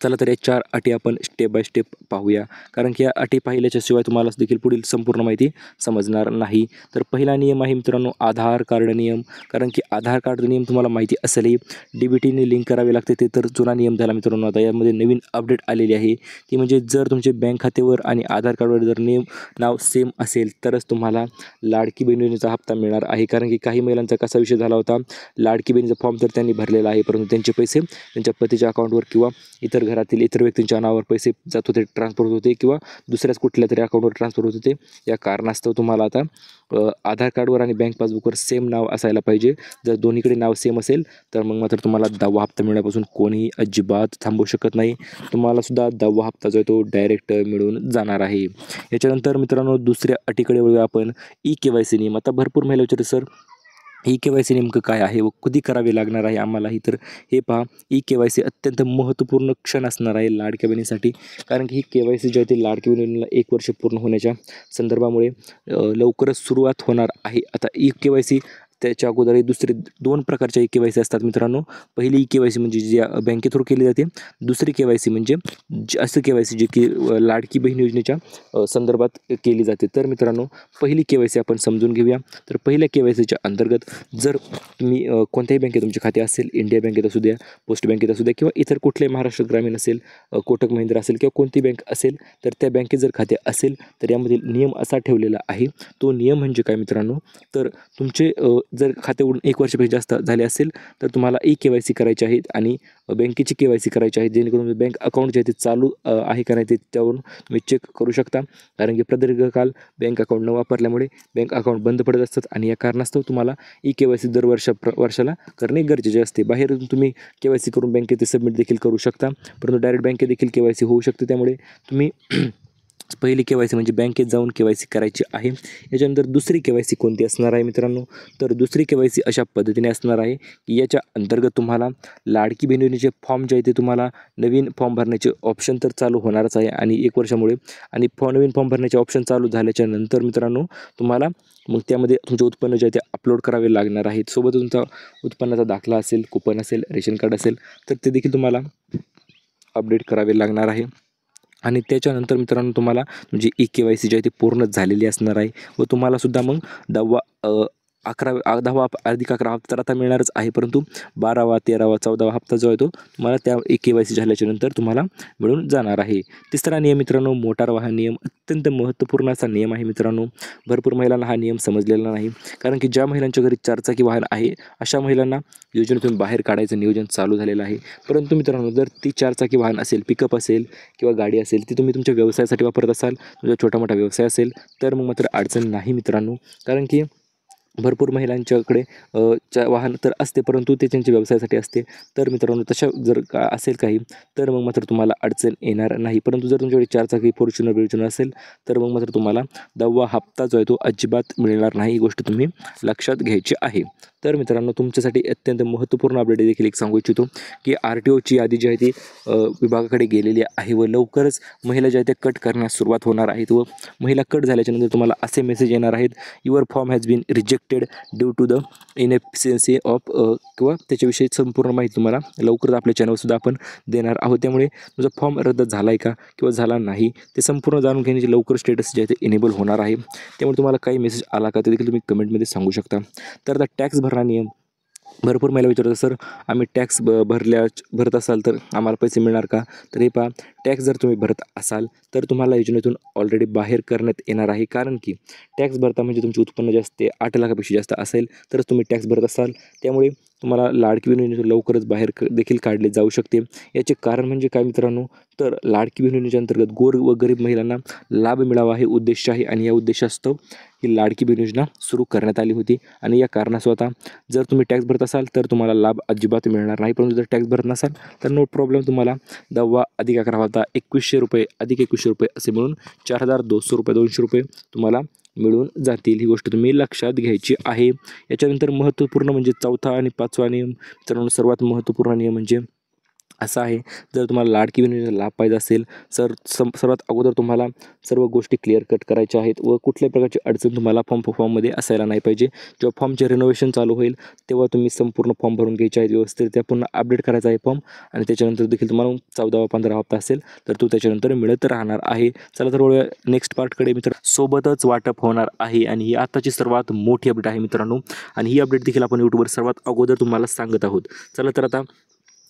A: चला तर या 4 अटी आपण स्टेप बाय स्टेप पाहूया, कारण की या अटी पाहिल्याच्या शिवाय तुम्हाला देखील पुढील संपूर्ण माहिती समजणार नाही. तर पहिला नियम आहे मित्रांनो आधार कार्ड नियम. कारण की आधार कार्ड नियम तुम्हाला माहिती असेलही, DBTने लिंक करावे लागते. ते तर जुना नियम झाला मित्रांनो. आता यामध्ये नवीन अपडेट आलेली आहे ती म्हणजे जर तुमचे बँक खात्यावर आणि आधार कार्डवर जर नाव सेम असेल तरच तुम्हाला लाडकी बहीण योजनेचा हप्ता मिळणार आहे. कारण की काही महिलांचा कसा विषय झाला होता, लाडकी बहिणीचा फॉर्म तर त्यांनी भरलेला आहे परंतु त्यांचे पैसे त्यांच्या पतीच्या अकाउंटवर किंवा इतर घरातील इतर व्यक्तींच्या नावावर पैसे जात होते, ट्रान्सफर होत होते किंवा दुसऱ्याच कुठल्या तरी अकाउंटवर ट्रान्सफर होत होते. या कारणास्तव तुम्हाला आता आधार कार्डवर आणि बँक पासबुकवर सेम नाव असायला पाहिजे. जर दोन्हीकडे नाव सेम असेल तर मग मात्र तुम्हाला 10वा हप्ता मिळण्यापासून कोणीही अजिबात थांबवू शकत नाही. तुम्हाला सुद्धा 10वा हप्ता जो आहे तो डायरेक्ट मिळून जाणार आहे. याच्यानंतर मित्रांनो दुसऱ्या अटीकडे वळूया आपण, KYC नियम. आता भरपूर महिला विचारतात सर KYC नेमकं काय आहे व कधी करावे लागणार आहे आम्हालाही. तर हे पहा, KYC अत्यंत महत्त्वपूर्ण क्षण असणार आहे लाडक्या बहिणीसाठी. कारण की ही KYC जी आहे ती लाडकी बहिणीला 1 वर्ष पूर्ण होण्याच्या संदर्भामुळे लवकरच सुरुवात होणार आहे. आता KYC त्याच्या अगोदर दुसरे 2 प्रकारच्या KYC असतात मित्रांनो. पहिली KYC म्हणजे जी बँके थ्रू केली जाते. दुसरी KYC म्हणजे असं KYC जे की लाडकी बहीण योजनेच्या संदर्भात केली जाते. तर मित्रांनो पहिली KYC आपण समजून घेऊया. तर पहिल्या KYCच्या अंतर्गत जर तुम्ही कोणत्याही बँकेत तुमचे खाते असेल, इंडिया बँकेत असू द्या, पोस्ट बँकेत असू द्या किंवा इतर कुठल्याही महाराष्ट्र ग्रामीण असेल, कोटक महिंद्रा असेल किंवा कोणती बँक असेल, तर त्या बँकेत जर खाते असेल तर यामध्ये नियम असा ठेवलेला आहे. तो नियम म्हणजे काय मित्रांनो, तर तुमचे जर खाते उघडून 1 वर्षापेक्षा जास्त झाले असेल तर तुम्हाला KYC करायचे आहेत आणि बँकेची KYC करायची आहे, जेणेकरून बँक अकाउंट जे आहे ते चालू आहे का नाही ते त्यावरून तुम्ही चेक करू शकता. कारण की प्रदीर्घ काल बँक अकाउंट न वापरल्यामुळे बँक अकाउंट बंद पडत असतात आणि या कारणास्तव तुम्हाला KYC दर वर्षाला करणे गरजेचे असते. बाहेरून तुम्ही KYC करून बँकेत सबमिट देखील करू शकता, परंतु डायरेक्ट बँकेत देखील KYC होऊ शकते. त्यामुळे तुम्ही पहिली KYC म्हणजे बँकेत जाऊन KYC करायची आहे. याच्यानंतर दुसरी KYC कोणती असणार आहे मित्रांनो, तर दुसरी KYC अशा पद्धतीने असणार आहे की याच्या अंतर्गत तुम्हाला लाडकी बहीण योजनेचे फॉर्म जे आहे ते तुम्हाला नवीन फॉर्म भरण्याचे ऑप्शन तर चालू होणारच आहे आणि 1 वर्षामुळे आणि नवीन फॉर्म भरण्याचे ऑप्शन चालू झाल्याच्या नंतर मित्रांनो तुम्हाला मग त्यामध्ये तुमचे उत्पन्न जे आहे ते अपलोड करावे लागणार आहेत. सोबत तुमचा उत्पन्नाचा दाखला असेल, कुपन असेल, रेशन कार्ड असेल तर ते देखील तुम्हाला अपडेट करावे लागणार आहे. आणि त्याच्यानंतर मित्रांनो तुम्हाला म्हणजे KYC जी आहे ती पूर्ण झालेली असणार आहे व तुम्हाला सुद्धा मग 10वा 10वा अधिक 11 हप्ता तर आता मिळणारच आहे, परंतु 12वा 13वा 14वा हप्ता जो आहे तो तुम्हाला त्या KYC झाल्याच्या नंतर तुम्हाला मिळून जाणार आहे. तिसरा नियम मित्रांनो, मोटार वाहन नियम अत्यंत महत्त्वपूर्ण असा नियम आहे मित्रांनो. भरपूर महिलांना हा नियम समजलेला नाही, कारण की ज्या महिलांच्या घरी 4 चाकी वाहन आहे अशा महिलांना योजनेतून बाहेर काढायचं नियोजन चालू झालेलं आहे. परंतु मित्रांनो, जर ती 4 चाकी वाहन असेल, पिकअप असेल किंवा गाडी असेल, ती तुम्ही तुमच्या व्यवसायासाठी वापरत असाल, तुमचा छोटा मोठा व्यवसाय असेल, तर मग मात्र अडचण नाही मित्रांनो. कारण की भरपूर महिलांच्याकडे वाहन तर असते, परंतु ते त्यांच्या व्यवसायासाठी असते. तर मित्रांनो, तशा जर का असेल काही, तर मग मात्र तुम्हाला अडचण येणार नाही. परंतु जर तुमच्याकडे 4 चाकी फॉर्च्युनर असेल, तर मग मात्र तुम्हाला 10वा हप्ता जो आहे तो अजिबात मिळणार नाही. ही गोष्ट तुम्ही लक्षात घ्यायची आहे. तर मित्रांनो, तुमच्यासाठी अत्यंत महत्त्वपूर्ण अपडेट देखील एक सांगू इच्छितो की RTOची यादी जी आहे ती विभागाकडे गेलेली आहे व लवकरच महिला ज्या आहेत त्या कट करण्यास सुरुवात होणार आहेत. व महिला कट झाल्याच्यानंतर तुम्हाला असे मेसेज येणार आहेत, your form has been rejected due to the inefficiency of किंवा त्याच्याविषयी संपूर्ण माहिती तुम्हाला लवकरच आपल्या चॅनलसुद्धा आपण देणार आहोत. त्यामुळे तुझा फॉर्म रद्द झाला आहे का किंवा झाला नाही ते संपूर्ण जाणून घेण्याची लवकर स्टेटस जे आहे ते इनेबल होणार आहे. त्यामुळे तुम्हाला काही मेसेज आला का ते देखील तुम्ही कमेंटमध्ये सांगू शकता. तर आता टॅक्स भरणा नियम भरपूर महिला विचारतात, सर आम्ही टॅक्स भरत असाल तर आम्हाला पैसे मिळणार का? तर हे पहा, टॅक्स जर तुम्ही भरत असाल तर तुम्हाला योजनेतून ऑलरेडी बाहेर करण्यात येणार आहे. कारण की टॅक्स भरता म्हणजे तुमचे उत्पन्न जास्त 8 लाखापेक्षा जास्त असेल तरच तुम्ही टॅक्स भरत असाल. त्यामुळे तुम्हाला लाडकी बहीण योजनेतून लवकरच बाहेर देखील काढले जाऊ शकते. याचे कारण म्हणजे काय मित्रांनो, तर लाडकी बहीण योजनेच्या अंतर्गत गोर व गरीब महिलांना लाभ मिळावा हे उद्देश आहे आणि या उद्देशास्तव ही लाडकी बहीण योजना सुरू करण्यात आली होती. आणि या कारणास्तव जर तुम्ही टॅक्स भरत असाल तर तुम्हाला लाभ अजिबात मिळणार नाही. परंतु जर टॅक्स भरत नसाल तर नो प्रॉब्लेम, तुम्हाला 10वा अधिक 11 हप्ता 2100 रुपये अधिक 2100 रुपये असे मिळून 4200 रुपये 200 रुपये तुम्हाला मिळून जातील. ही गोष्ट तुम्ही लक्षात घ्यायची आहे. याच्यानंतर महत्त्वपूर्ण म्हणजे 4था आणि 5वा नियम मित्रांनो, सर्वात महत्त्वपूर्ण नियम म्हणजे असा आहे, जर तुम्हाला लाडकी बहीण योजनेचा लाभ पाहिजे असेल सर्वात अगोदर तुम्हाला सर्व गोष्टी क्लिअर कट करायच्या आहेत व कुठल्याही प्रकारची अडचण तुम्हाला फॉर्ममध्ये असायला नाही पाहिजे. जेव्हा फॉर्मचे रिनोव्हेशन चालू होईल तेव्हा तुम्ही संपूर्ण फॉर्म भरून घ्यायचे आहेत व्यवस्थित, पुन्हा अपडेट करायचा आहे फॉर्म आणि त्याच्यानंतर देखील तुम्हाला 14वा 15वा हप्ता असेल तर तो त्याच्यानंतर मिळत राहणार आहे. चला तर वळूया नेक्स्ट पार्टकडे मित्र. सोबतच वाटप होणार आहे आणि ही आताची सर्वात मोठी अपडेट आहे मित्रांनो, आणि ही अपडेट देखील आपण यूट्यूबवर सर्वात अगोदर तुम्हाला सांगत आहोत. चला तर आता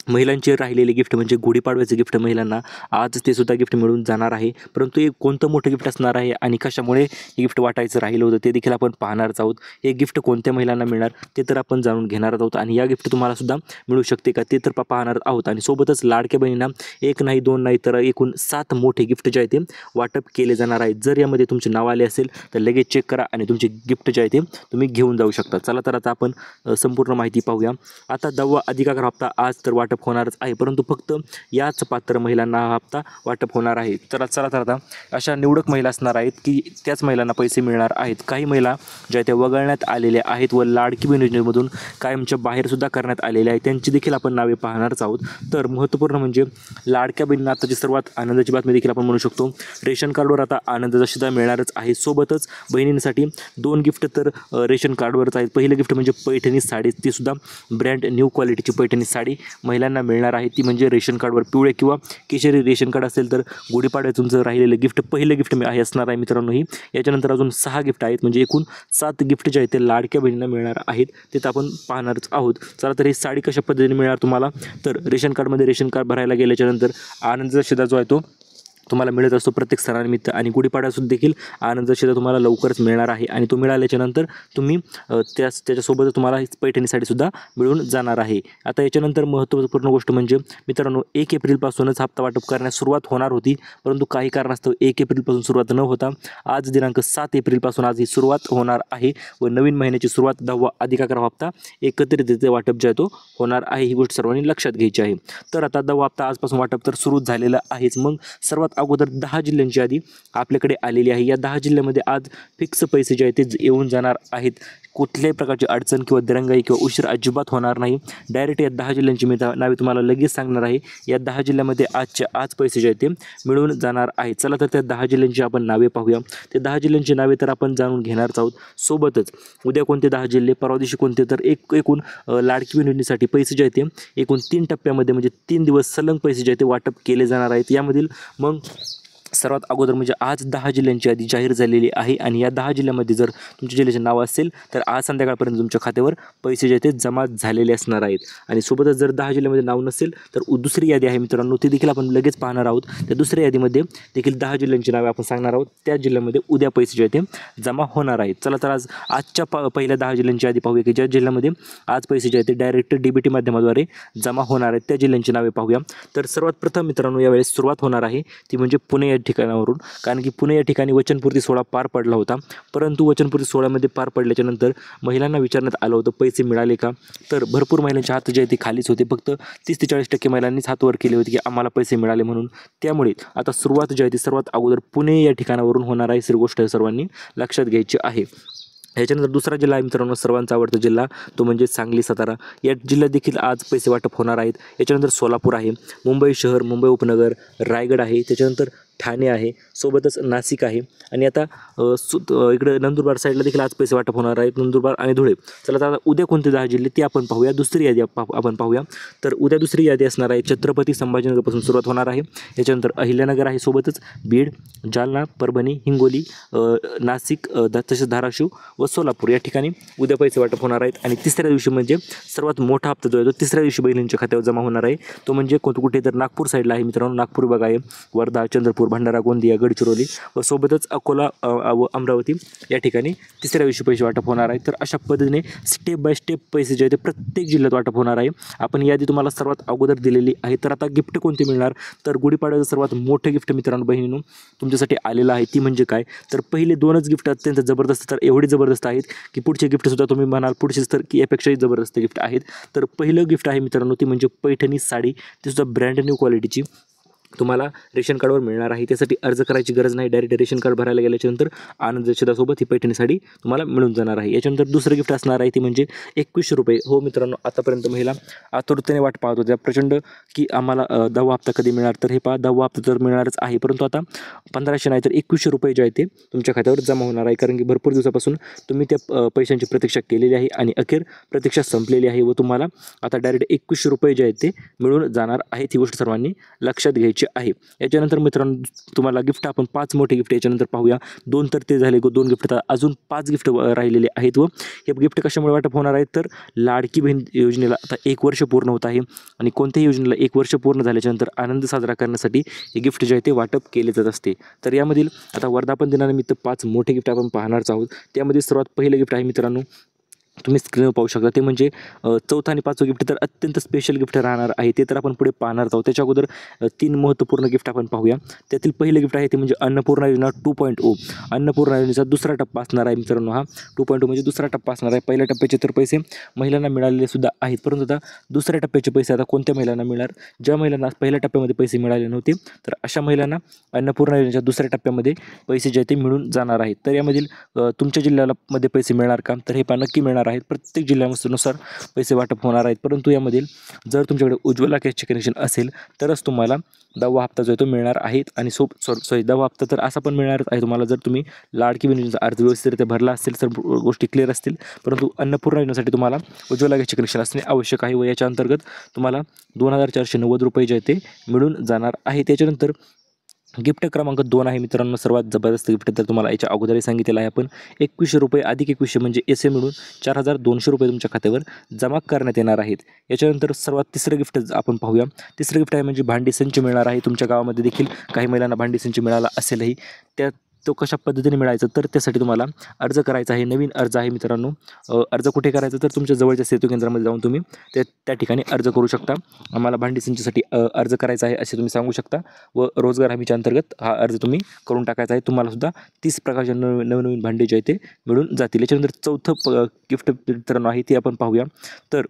A: महिलांचे राहिलेले गिफ्ट म्हणजे गुढीपाडव्याचे गिफ्ट महिलांना आज ते सुद्धा गिफ्ट मिळून जाणार आहे. परंतु हे कोणतं मोठं गिफ्ट असणार आहे आणि कशामुळे हे गिफ्ट वाटायचं राहिलं होतं ते देखील आपण पाहणारच आहोत. हे गिफ्ट कोणत्या महिलांना मिळणार ते तर आपण जाणून घेणार आहोत आणि या गिफ्ट तुम्हाला सुद्धा मिळू शकते का ते तर पाहणार आहोत. आणि सोबतच लाडक्या बहिणींना 1 नाही 2 नाही तर एकूण 7 मोठे गिफ्ट जे आहे ते वाटप केले जाणार आहे. जर यामध्ये तुमचे नाव आले असेल तर लगेच चेक करा आणि तुमचे गिफ्ट जे आहे ते तुम्ही घेऊन जाऊ शकता. चला तर आता आपण संपूर्ण माहिती पाहूया. आता 10वा अधिक 11 हप्ता आज तर वाटप होणारच आहे, परंतु फक्त याच पात्र महिलांना हा हप्ता वाटप होणार आहे. तर चला तर आता अशा निवडक महिला असणार आहेत की त्याच महिलांना पैसे मिळणार आहेत. काही महिला ज्या त्या वगळण्यात आलेल्या आहेत व लाडकी बहीण योजनेमधून कायमच्या बाहेर सुद्धा करण्यात आलेल्या आहेत, त्यांची देखील आपण नावे पाहणारच आहोत. तर महत्त्वपूर्ण म्हणजे लाडक्या बहिणींना आताची सर्वात आनंदाची बातमी देखील आपण म्हणू शकतो, रेशन कार्डवर आता आनंदाचा सुद्धा मिळणारच आहे. सोबतच बहिणींसाठी 2 गिफ्ट तर रेशन कार्डवरच आहेत. पहिलं गिफ्ट म्हणजे पैठणी साडी, ती सुद्धा ब्रँड न्यू क्वालिटीची पैठणी साडी महिलांना मिळणार आहे. ती म्हणजे रेशन कार्डवर पिवळे किंवा केशरी रेशन कार्ड असेल तर गुढीपाडव्याचं तुमचं राहिलेलं गिफ्ट पहिलं गिफ्ट आहे असणार आहे मित्रांनो. ही याच्यानंतर अजून 6 गिफ्ट आहेत, म्हणजे एकूण 7 गिफ्ट जे आहेत ते लाडक्या बहिणींना मिळणार आहेत, ते तर आपण पाहणारच आहोत. चला तर ही साडी कशा पद्धतीने मिळणार तुम्हाला, तर रेशन कार्डमध्ये रेशन कार्ड भरायला गेल्याच्यानंतर आनंदाचा शिधा जो आहे तो तुम्हाला मिळत असतो प्रत्येक सणानिमित्त आणि गुढीपाडव्यासुद्धा देखील आनंदाचा शिधा तुम्हाला लवकरच मिळणार आहे. आणि तो मिळाल्याच्या नंतर तुम्ही त्याच्यासोबत तुम्हाला पैठणी साडीसुद्धा मिळून जाणार आहे. आता याच्यानंतर महत्त्वपूर्ण गोष्ट म्हणजे मित्रांनो, 1 एप्रिलपासूनच हप्ता वाटप करण्यास सुरुवात होणार होती, परंतु काही कारणास्तव 1 एप्रिलपासून सुरुवात न होता आज दिनांक 7 एप्रिलपासून आज ही सुरुवात होणार आहे व नवीन महिन्याची सुरुवात 10वा अधिक 11 हप्ता एकत्रित वाटप जे आहे तो होणार आहे. ही गोष्ट सर्वांनी लक्षात घ्यायची आहे. तर आता 10वा हप्ता आजपासून वाटप तर सुरू झालेलं आहेच. मग सर्वात अगोदर 10 जिल्ह्यांची यादी आपल्याकडे आलेली आहे. या 10 जिल्ह्यामध्ये आज फिक्स पैसे जे आहेत ते येऊन जाणार आहेत. कुठल्याही प्रकारची अडचण किंवा दिरंगाई किंवा उशीर अजिबात होणार नाही. डायरेक्ट या 10 जिल्ह्यांची मी नावे तुम्हाला लगेच सांगणार आहे. या 10 जिल्ह्यामध्ये आज पैसे जे आहेत ते मिळून जाणार आहेत. चला तर त्या 10 जिल्ह्यांची आपण नावे पाहूया. ते 10 जिल्ह्यांची नावे तर आपण जाणून घेणारच आहोत. सोबतच उद्या कोणते 10 जिल्हे, परवा दिवशी कोणते, तर एकूण लाडकी बहीण योजनेसाठी पैसे जे आहेत ते एकूण 3 टप्प्यामध्ये म्हणजे 3 दिवस सलग पैसे जे आहेत ते वाटप केले जाणार आहेत. यामधील मग सर्वात अगोदर म्हणजे आज 10 जिल्ह्यांची यादी जाहीर झालेली आहे आणि या 10 जिल्ह्यामध्ये जर तुमच्या जिल्ह्याचे नाव असेल तर आज संध्याकाळपर्यंत तुमच्या खात्यावर पैसे जे ते जमा झालेले असणार आहेत. आणि सोबतच जर 10 जिल्ह्यामध्ये नाव नसेल तर दुसरी यादी आहे मित्रांनो, ती देखील आपण लगेच पाहणार आहोत. त्या दुसऱ्या यादीमध्ये देखील 10 जिल्ह्यांची नावे आपण सांगणार आहोत. त्या जिल्ह्यामध्ये उद्या पैसे जे ते जमा होणार आहेत. चला तर आजच्या पहिल्या 10 जिल्ह्यांची यादी पाहूया की ज्या जिल्ह्यामध्ये आज पैसे जे आहेत ते डायरेक्ट DBT माध्यमाद्वारे जमा होणार आहेत त्या जिल्ह्यांची नावे पाहूया. तर सर्वात प्रथम मित्रांनो यावेळेस सुरुवात होणार आहे ती म्हणजे पुणे या ठिकाणावरून, कारण की पुणे या ठिकाणी वचनपूर्ती सोहळा पार पडला होता. परंतु वचनपूर्ती सोहळ्यामध्ये पार पडल्याच्या नंतर महिलांना विचारण्यात आलं होतं पैसे मिळाले का, तर भरपूर महिलांचे हात जे ते खालीच होते. फक्त 30 ते 40% महिलांनीच हात वर केले होते की आम्हाला पैसे मिळाले म्हणून. त्यामुळे आता सुरुवात जी आहे ती सर्वात अगोदर पुणे या ठिकाणावरून होणार आहे. ही गोष्ट सर्वांनी लक्षात घ्यायची आहे. ह्याच्यानंतर दुसरा जिल्हा आहे मित्रांनो, सर्वांचा आवडता जिल्हा, तो म्हणजे सांगली सातारा. या जिल्ह्यात देखील आज पैसे वाटप होणार आहेत. याच्यानंतर सोलापूर आहे, मुंबई शहर, मुंबई उपनगर, रायगड आहे, त्याच्यानंतर ठाणे आहे, सोबतच नाशिक आहे आणि आता इकडे नंदुरबार साईडला देखील आज पैसे वाटप होणार आहेत, नंदुरबार आणि धुळे. चला आता उद्या कोणते 10 जिल्हे ते आपण पाहूया. दुसरी यादी आपण पाहूया. तर उद्या दुसरी यादी असणार आहे छत्रपती संभाजीनगरपासून सुरुवात होणार आहे. याच्यानंतर अहिल्यानगर आहे, सोबतच बीड, जालना, परभणी, हिंगोली, नाशिक, तसेच धाराशिव व सोलापूर या ठिकाणी उद्या पैसे वाटप होणार आहेत. आणि तिसऱ्या दिवशी म्हणजे सर्वात मोठा हप्ता जो आहे तो तिसऱ्या दिवशी बहिणींच्या खात्यावर जमा होणार आहे. तो म्हणजे कुठे तर नागपूर साईडला आहे मित्रांनो. नागपूर विभाग आहे, वर्धा, चंद्रपूर, भंडारा, गोंदिया, गडचिरोली व सोबतच अकोला व अमरावती या ठिकाणी तिसऱ्या दिवशी पैसे वाटप होणार आहे. तर अशा पद्धतीने स्टेप बाय स्टेप पैसे जे आहेत ते प्रत्येक जिल्ह्यात वाटप होणार आहे. आपण यादी तुम्हाला सर्वात अगोदर दिलेली आहे. तर आता गिफ्ट कोणते मिळणार, तर गुढीपाडव्याचं सर्वात मोठं गिफ्ट मित्रांनो बहिणींनो तुमच्यासाठी आलेलं आहे. ती म्हणजे काय, तर पहिले 2च गिफ्ट अत्यंत जबरदस्त, तर एवढी जबरदस्त आहेत की पुढचे गिफ्टसुद्धा तुम्ही म्हणाल पुढचेच तर की यापेक्षाही जबरदस्त गिफ्ट आहेत. तर पहिलं गिफ्ट आहे मित्रांनो ती म्हणजे पैठणी साडी, ती सुद्धा ब्रँड न्यू क्वालिटीची तुम्हाला रेशन कार्डवर मिळणार आहे. त्यासाठी अर्ज करायची गरज नाही, डायरेक्ट रेशन कार्ड भरायला गेल्याच्यानंतर आनंद यशोदासोबत ही पैठणी साडी तुम्हाला मिळून जाणार आहे. याच्यानंतर दुसरं गिफ्ट असणार आहे ती म्हणजे 2100 रुपये. हो मित्रांनो, आतापर्यंत महिला आतुरतेने वाट पाहत होत्या प्रचंड की आम्हाला 10वा हप्ता कधी मिळणार, तर हे 10वा हप्ता तर मिळणारच आहे. परंतु आता 1500 नाही तर 2100 रुपये जे आहे ते तुमच्या खात्यावर जमा होणार आहे. कारण की भरपूर दिवसापासून तुम्ही त्या पैशांची प्रतीक्षा केलेली आहे आणि अखेर प्रतीक्षा संपलेली आहे व तुम्हाला आता डायरेक्ट 2100 रुपये जे आहेत ते मिळून जाणार आहेत. ही गोष्ट सर्वांनी लक्षात घ्यायची आहे. याच्यानंतर मित्रांनो तुम्हाला गिफ्ट आपण 5 मोठे गिफ्ट याच्यानंतर पाहूया. 2 तर ते झाले, 2 गिफ्ट, अजून 5 गिफ्ट राहिलेले आहेत. व हे गिफ्ट कशामुळे वाटप होणार आहेत, तर लाडकी बहीण योजनेला आता 1 वर्ष पूर्ण होत आहे आणि कोणत्याही योजनेला 1 वर्ष पूर्ण झाल्याच्यानंतर आनंद साजरा करण्यासाठी हे गिफ्ट जे आहे ते वाटप केले जात असते. तर यामधील आता वर्धापन दिनानिमित्त 5 मोठे गिफ्ट आपण पाहणारच आहोत. त्यामध्ये सर्वात पहिलं गिफ्ट आहे मित्रांनो, तुम्ही स्क्रीनवर पाहू शकता, ते म्हणजे 4थं आणि 5वं गिफ्ट तर अत्यंत स्पेशल गिफ्ट राहणार आहे. ते तर आपण पुढे पाहणार आहोत. त्याच्या अगोदर 3 महत्त्वपूर्ण गिफ्ट आपण पाहूया. त्यातील पहिलं गिफ्ट आहे ते म्हणजे अन्नपूर्णा योजना 2.0. अन्नपूर्णा योजनेचा दुसरा टप्पा असणार आहे मित्रांनो. हा 2.0 म्हणजे दुसरा टप्पा असणार आहे. पहिल्या टप्प्याचे तर पैसे महिलांना मिळालेले सुद्धा आहेत, परंतु आता दुसऱ्या टप्प्याचे पैसे आता कोणत्या महिलांना मिळणार, ज्या महिलांना पहिल्या टप्प्यामध्ये पैसे मिळाले नव्हते तर अशा महिलांना अन्नपूर्णा योजनेच्या दुसऱ्या टप्प्यामध्ये पैसे जे ते मिळून जाणार आहेत. तर यामधील तुमच्या जिल्ह्याला मध्ये पैसे मिळणार का, तर हे नक्की मिळणार आहेत. प्रत्येक जिल्ह्यानुसार पैसे वाटप होणार आहेत. परंतु यामधील जर तुमच्याकडे उज्ज्वला गॅसचे कनेक्शन असेल तरच तुम्हाला 10वा हप्ता जो आहे तो मिळणार आहे. आणि 10वा हप्ता तर असा पण मिळणार आहे तुम्हाला जर तुम्ही लाडकी बहीण योजनेचा अर्ज व्यवस्थितरित्या भरला असेल तर गोष्टी क्लिअर असतील. परंतु अन्नपूर्णा योजनेसाठी तुम्हाला उज्ज्वला गॅसचे कनेक्शन असणे आवश्यक आहे व याच्या अंतर्गत तुम्हाला 2490 रुपये जे आहे ते मिळून जाणार आहे. त्याच्यानंतर गिफ्ट क्रमांक 2 आहे मित्रांनो, सर्वात जबरदस्त गिफ्ट तर तुम्हाला याच्या अगोदरही सांगितलेलं आहे आपण. 2100 रुपये अधिक 2100 म्हणजे असे मिळून 4200 रुपये तुमच्या खात्यावर जमा करण्यात येणार आहेत. याच्यानंतर सर्वात तिसरं गिफ्ट आपण पाहूया. तिसरं गिफ्ट आहे म्हणजे भांडी संच मिळणार आहे. तुमच्या गावामध्ये देखील काही महिलांना भांडी संच मिळाला असेलही, तो कशा पद्धतीने मिळायचं तर त्यासाठी तुम्हाला अर्ज करायचा आहे. नवीन अर्ज आहे मित्रांनो. अर्ज कुठे करायचा तर तुमच्या जवळच्या सेतू केंद्रामध्ये जाऊन तुम्ही त्या ठिकाणी अर्ज करू शकता. आम्हाला भांडी संचसाठी अर्ज करायचा आहे असे तुम्ही सांगू शकता व रोजगार हमीच्या अंतर्गत हा अर्ज तुम्ही करून टाकायचा आहे. तुम्हाला सुद्धा 30 प्रकारच्या नवनवीन भांडे जे आहे ते मिळून जातील. याच्यानंतर चौथं गिफ्ट मित्रांनो आहे ते आपण पाहूया. तर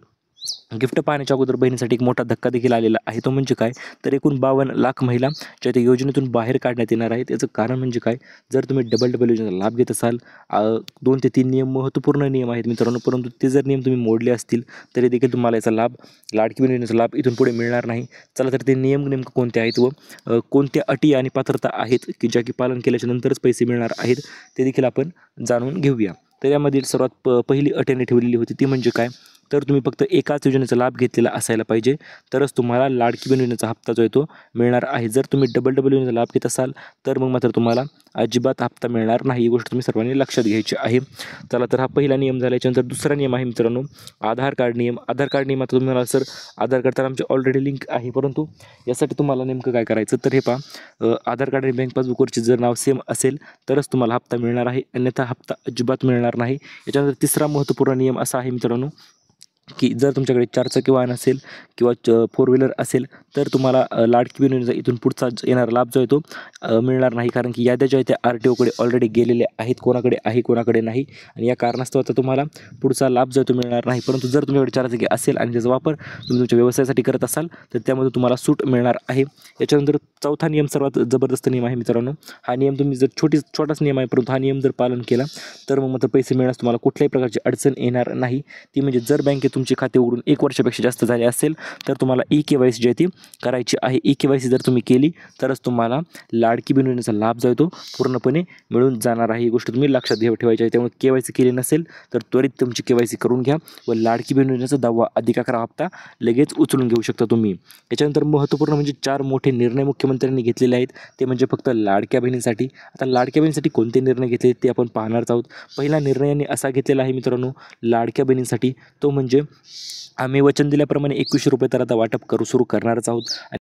A: गिफ्ट पाहण्याच्या अगोदर बहिणीसाठी एक मोठा धक्का देखील आलेला आहे. तो म्हणजे काय, तर एकूण 52 लाख महिला ज्या त्या योजनेतून बाहेर काढण्यात येणार आहेत. याचं कारण म्हणजे काय, जर तुम्ही डबल योजनेचा लाभ घेत असाल, 2 ते 3 नियम महत्त्वपूर्ण नियम आहेत मित्रांनो, परंतु ते जर नियम तुम्ही मोडले असतील तरी देखील तुम्हाला याचा लाभ, लाडकी बहीण योजनेचा लाभ इथून पुढे मिळणार नाही. चला तर ते नियम नेमकं कोणते आहेत व कोणत्या अटी आणि पात्रता आहेत की ज्या की पालन केल्याच्या नंतरच पैसे मिळणार आहेत ते देखील आपण जाणून घेऊया. तर यामधील सर्वात पहिली अट ठेवलेली होती ती म्हणजे काय, तर तुम्ही फक्त एकाच योजनेचा लाभ घेतलेला असायला पाहिजे, तरच तुम्हाला लाडकी बहीण योजनेचा हप्ता जो आहे तो मिळणार आहे. जर तुम्ही डबल योजनेचा लाभ घेत असाल तर मग मात्र तुम्हाला अजिबात हप्ता मिळणार नाही. ही गोष्ट तुम्ही सर्वांनी लक्षात घ्यायची आहे. चला, तर हा पहिला नियम झाला. याच्यानंतर दुसरा नियम आहे मित्रांनो, आधार कार्ड नियम. आधार कार्ड नियम आता तुम्हाला सर आधार कार्ड तर आमची ऑलरेडी लिंक आहे, परंतु यासाठी तुम्हाला नेमकं काय करायचं तर हे पहा, आधार कार्ड आणि बँक पासबुकवरचे जर नाव सेम असेल तरच तुम्हाला हप्ता मिळणार आहे, अन्यथा हप्ता अजिबात मिळणार नाही. याच्यानंतर तिसरा महत्त्वपूर्ण नियम असा आहे मित्रांनो की जर तुमच्याकडे 4 चाकी वाहन असेल किंवा 4 व्हीलर असेल तर तुम्हाला लाडकी बहीण योजनेचा इथून पुढचा येणारा लाभ जो आहे तो मिळणार नाही, कारण की याद्या ज्या आहेत त्या RTOकडे ऑलरेडी गेलेल्या आहेत, कोणाकडे आहे कोणाकडे नाही, आणि या कारणास्तव आता तुम्हाला पुढचा लाभ जो आहे तो मिळणार नाही. परंतु जर तुमच्याकडे 4 चाकी असेल आणि त्याचा वापर तुम्ही तुमच्या व्यवसायासाठी करत असाल तर त्यामध्ये तुम्हाला सूट मिळणार आहे. याच्यानंतर चौथा नियम सर्वात जबरदस्त नियम आहे मित्रांनो. हा नियम तुम्ही जर छोटाच नियम आहे, परंतु हा नियम जर पालन केला तर मग मात्र पैसे मिळण्यास तुम्हाला कुठल्याही प्रकारची अडचण येणार नाही. ती म्हणजे जर बँकेत तुमचे खाते उघडून 1 वर्षापेक्षा जास्त झाले असेल तर तुम्हाला EKYC जी आहे ती करायची आहे. EKYC जर तुम्ही केली तरच तुम्हाला लाडकी बहीण योजनेचा लाभ जो आहे तो पूर्णपणे मिळून जाणार आहे. ही गोष्ट तुम्ही लक्षात ठेवायची आहे. त्यामुळे KYC केली नसेल तर त्वरित तुमची KYC करून घ्या व लाडकी बहीण योजनेचा 10वा अधिक 11 हप्ता लगेच उचलून घेऊ शकता तुम्ही. याच्यानंतर महत्त्वपूर्ण म्हणजे 4 मोठे निर्णय मुख्यमंत्र्यांनी घेतलेले आहेत, ते म्हणजे फक्त लाडक्या बहिणींसाठी. आता लाडक्या बहिणींसाठी कोणते निर्णय घेतले ते आपण पाहणार आहोत. पहिला निर्णयाने असा घेतलेला आहे मित्रांनो लाडक्या बहिणींसाठी, तो म्हणजे आम्ही वचन दिल्याप्रमाणे 2100 रुपये तर आता वाटप सुरू करणारच आहोत.